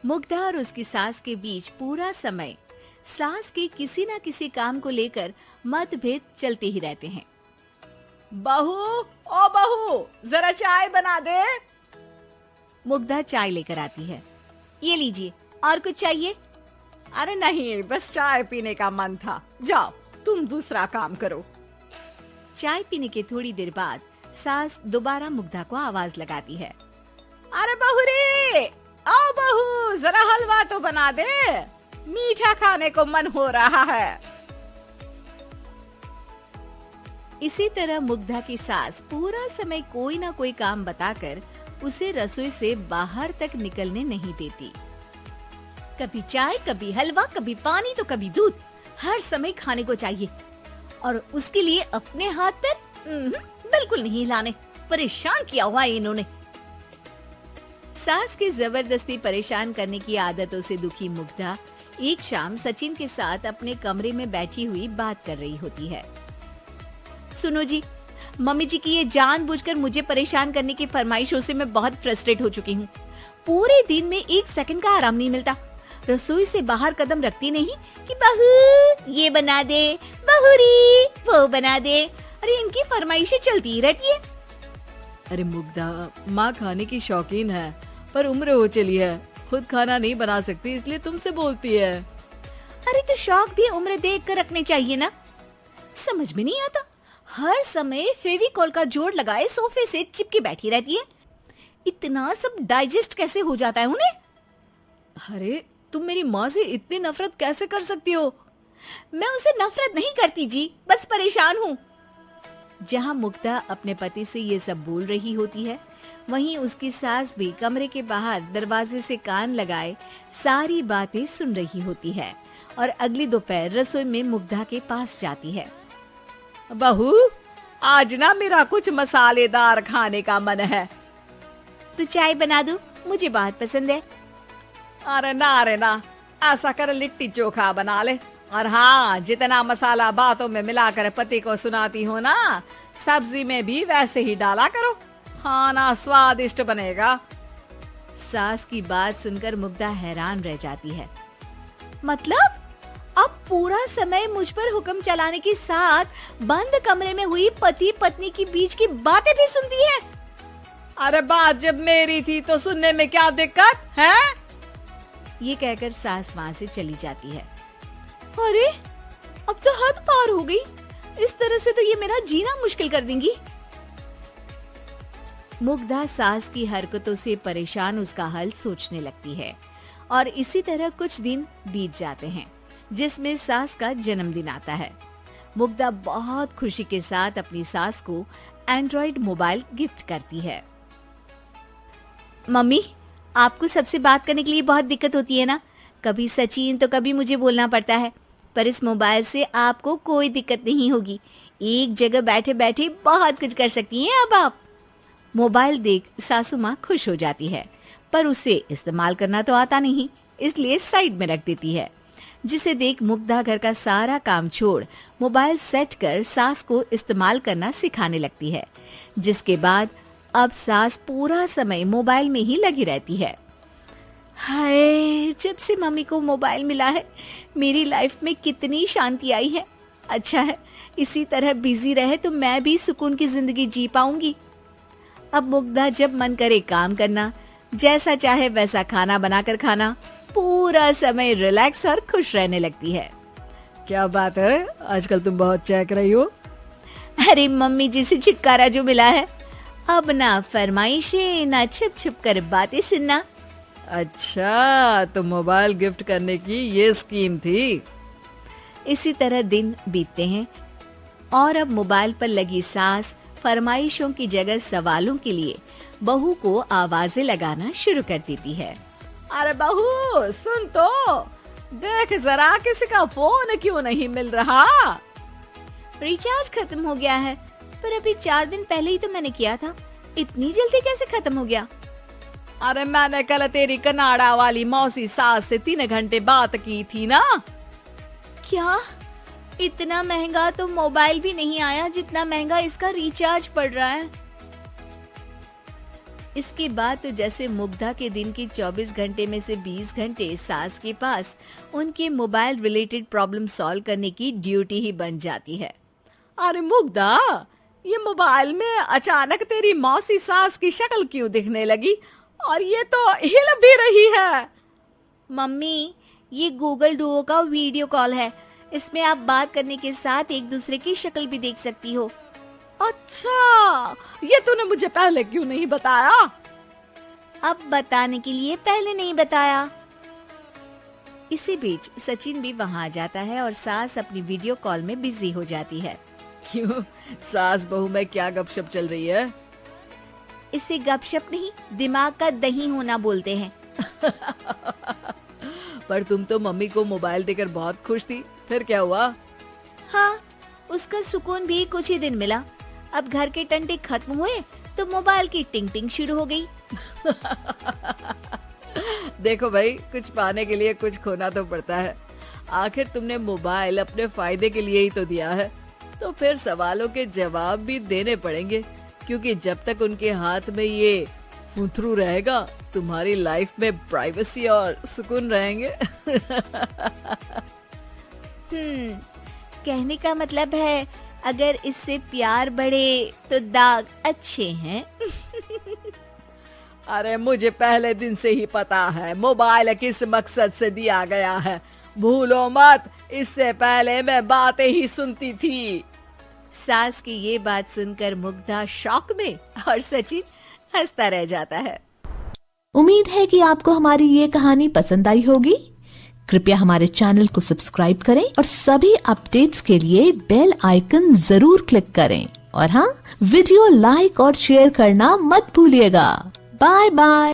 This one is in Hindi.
मुग्धा और उसकी सास के बीच पूरा समय सास के किसी न किसी काम को लेकर मतभेद चलते ही रहते हैं। बहू, ओ बहू, जरा चाय बना दे। मुग्धा चाय लेकर आती है। ये लीजिए, और कुछ चाहिए? अरे नहीं, बस चाय पीने का मन था। जाओ, तुम दूसरा काम करो। चाय पीने के थोड़ी देर बाद सास दोबारा मुग्धा को आवाज लगाती है। अरे बहू रे, आओ बहू, जरा हलवा तो बना दे, मीठा खाने को मन हो रहा है। इसी तरह मुग्धा की सास पूरा समय कोई ना कोई काम बताकर उसे रसोई से बाहर तक निकलने नहीं देती। कभी चाय, कभी हलवा, कभी पानी तो कभी दूध, हर समय खाने को चाहिए और उसके लिए अपने हाथ पैर बिल्कुल नहीं हिलाने। परेशान किया हुआ है इन्होंने। सास के जबरदस्ती परेशान करने की आदतों से दुखी मुग्धा एक शाम सचिन के साथ अपने कमरे में बैठी हुई बात कर रही होती है। सुनो जी, मम्मी जी की ये जानबूझकर मुझे परेशान करने की फरमाइशों से मैं बहुत फ्रस्ट्रेट हो चुकी हूँ। पूरे दिन में एक सेकंड का आराम नहीं मिलता। रसोई से बाहर कदम रखती नहीं कि बहू ये बना दे, बहुरी वो बना दे। अरे इनकी फरमाइशें चलती ही रहती है। अरे मुग्धा, माँ खाने की शौकीन है पर उम्र हो चली है, खुद खाना नहीं बना सकती, इसलिए तुमसे बोलती है। अरे तो शौक भी उम्र देख कर रखने चाहिए ना। समझ में नहीं आता, हर समय फेविकॉल का जोड़ लगाए सोफे से चिपके बैठी रहती है। इतना सब डाइजेस्ट कैसे हो जाता है उन्हें? अरे तुम मेरी माँ से इतनी नफरत कैसे कर सकती हो? मैं उनसे नफरत नहीं करती जी, बस परेशान हूँ। जहाँ मुग्धा अपने पति से ये सब बोल रही होती है, वहीं उसकी सास भी कमरे के बाहर दरवाजे से कान लगाए सारी बातें सुन रही होती है और अगली दोपहर रसोई में मुग्धा के पास जाती है। बहू, आज ना मेरा कुछ मसालेदार खाने का मन है। तो चाय बना दो, मुझे बहुत पसंद है। अरे ना, ऐसा कर लिट्टी चोखा बना ले। और हाँ, जितना मसाला बातों में मिलाकर पति को सुनाती हो ना, सब्जी में भी वैसे ही डाला करो, खाना स्वादिष्ट बनेगा। सास की बात सुनकर मुग्धा हैरान रह जाती है। मतलब अब पूरा समय मुझ पर हुक्म चलाने के साथ बंद कमरे में हुई पति पत्नी की बीच की बातें भी सुनती है? अरे बात जब मेरी थी तो सुनने में क्या दिक्कत है? ये कहकर सास वहाँ से चली जाती है। अरे अब तो हद पार हो गई, इस तरह से तो ये मेरा जीना मुश्किल कर देंगी। मुग्धा सास की हरकतों से परेशान उसका हल सोचने लगती है और इसी तरह कुछ दिन बीत जाते हैं, जिसमें सास का जन्मदिन आता है। मुग्धा बहुत खुशी के साथ अपनी सास को एंड्रॉइड मोबाइल गिफ्ट करती है। मम्मी, आपको सबसे बात करने के लिए बहुत दिक्कत होती है ना, कभी सचिन तो कभी मुझे बोलना पड़ता है, पर इस मोबाइल से आपको कोई दिक्कत नहीं होगी। एक जगह बैठे बैठे बहुत कुछ कर सकती हैं अब आप। मोबाइल देख सासू माँ खुश हो जाती है, पर उसे इस्तेमाल करना तो आता नहीं, इसलिए साइड में रख देती है। जिसे देख मुग्धा घर का सारा काम छोड़ मोबाइल सेट कर सास को इस्तेमाल करना सिखाने लगती है, जिसके बाद अब सास पूरा समय मोबाइल में ही लगी रहती है। हाय, जब से मम्मी को मोबाइल मिला है मेरी लाइफ में कितनी शांति आई है। अच्छा है, इसी तरह बिजी रहे तो मैं भी सुकून की जिंदगी जी पाऊंगी। अब मुग्धा जब मन करे काम करना, जैसा चाहे वैसा खाना बनाकर खाना, पूरा समय रिलैक्स और खुश रहने लगती है। क्या बात है, आजकल तुम बहुत चहक रही हो। अरे मम्मी जी से छुटकारा जो मिला है, अब ना फरमाइशें ना छुप छुप कर बातें सुनना। अच्छा, तो मोबाइल गिफ्ट करने की ये स्कीम थी। इसी तरह दिन बीतते हैं और अब मोबाइल पर लगी सास फरमाइशों की जगह सवालों के लिए बहू को आवाजें लगाना शुरू कर देती है। अरे बहू सुन तो, देख जरा किसी का फोन क्यों नहीं मिल रहा? रिचार्ज खत्म हो गया है, पर अभी 4 दिन पहले ही तो मैंने किया था, इतनी जल्दी कैसे खत्म हो गया? अरे मैंने कल तेरी कनाडा वाली मौसी सास से 3 घंटे बात की थी ना। क्या? इतना महंगा तो मोबाइल भी नहीं आया जितना महंगा इसका रिचार्ज पड़ रहा है। इसके बाद तो जैसे मुग्धा के दिन के 24 घंटे में से 20 घंटे सास के पास उनके मोबाइल रिलेटेड प्रॉब्लम सॉल्व करने की ड्यूटी ही बन जाती है। अरे मुग्धा, ये मोबाइल में अचानक तेरी मौसी सास की शक्ल क्यों दिखने लगी और ये तो हिल भी रही है। मम्मी, ये गूगल डुओ का वीडियो कॉल है। इसमें आप बात करने के साथ एक दूसरे की शक्ल भी देख सकती हो। अच्छा, ये तूने मुझे पहले क्यों नहीं बताया? अब बताने के लिए पहले नहीं बताया। इसी बीच सचिन भी वहां आ जाता है और सास अपनी वीडियो कॉल में बिजी हो जाती है। क्यों, सास बहू में क्या गपशप चल रही है? इसे गपशप नहीं, दिमाग का दही होना बोलते हैं। पर तुम तो मम्मी को मोबाइल देकर बहुत खुश थी, फिर क्या हुआ? हाँ, उसका सुकून भी कुछ ही दिन मिला। अब घर के टंटे खत्म हुए तो मोबाइल की टिंग टिंग शुरू हो गई। देखो भाई, कुछ पाने के लिए कुछ खोना तो पड़ता है। आखिर तुमने मोबाइल अपने फायदे के लिए ही तो दिया है, तो फिर सवालों के जवाब भी देने पड़ेंगे, क्योंकि जब तक उनके हाथ में ये फुथरू रहेगा, तुम्हारी लाइफ में प्राइवेसी और सुकून रहेंगे। कहने का मतलब है अगर इससे प्यार बढ़े तो दाग अच्छे हैं। अरे मुझे पहले दिन से ही पता है मोबाइल किस मकसद से दिया गया है। भूलो मत, इससे पहले मैं बातें ही सुनती थी। सास की ये बात सुनकर मुग्धा शॉक में और सचिन हंसता रह जाता है। उम्मीद है कि आपको हमारी ये कहानी पसंद आई होगी। कृपया हमारे चैनल को सब्सक्राइब करें और सभी अपडेट्स के लिए बेल आइकन जरूर क्लिक करें। और हाँ, वीडियो लाइक और शेयर करना मत भूलिएगा। Bye bye.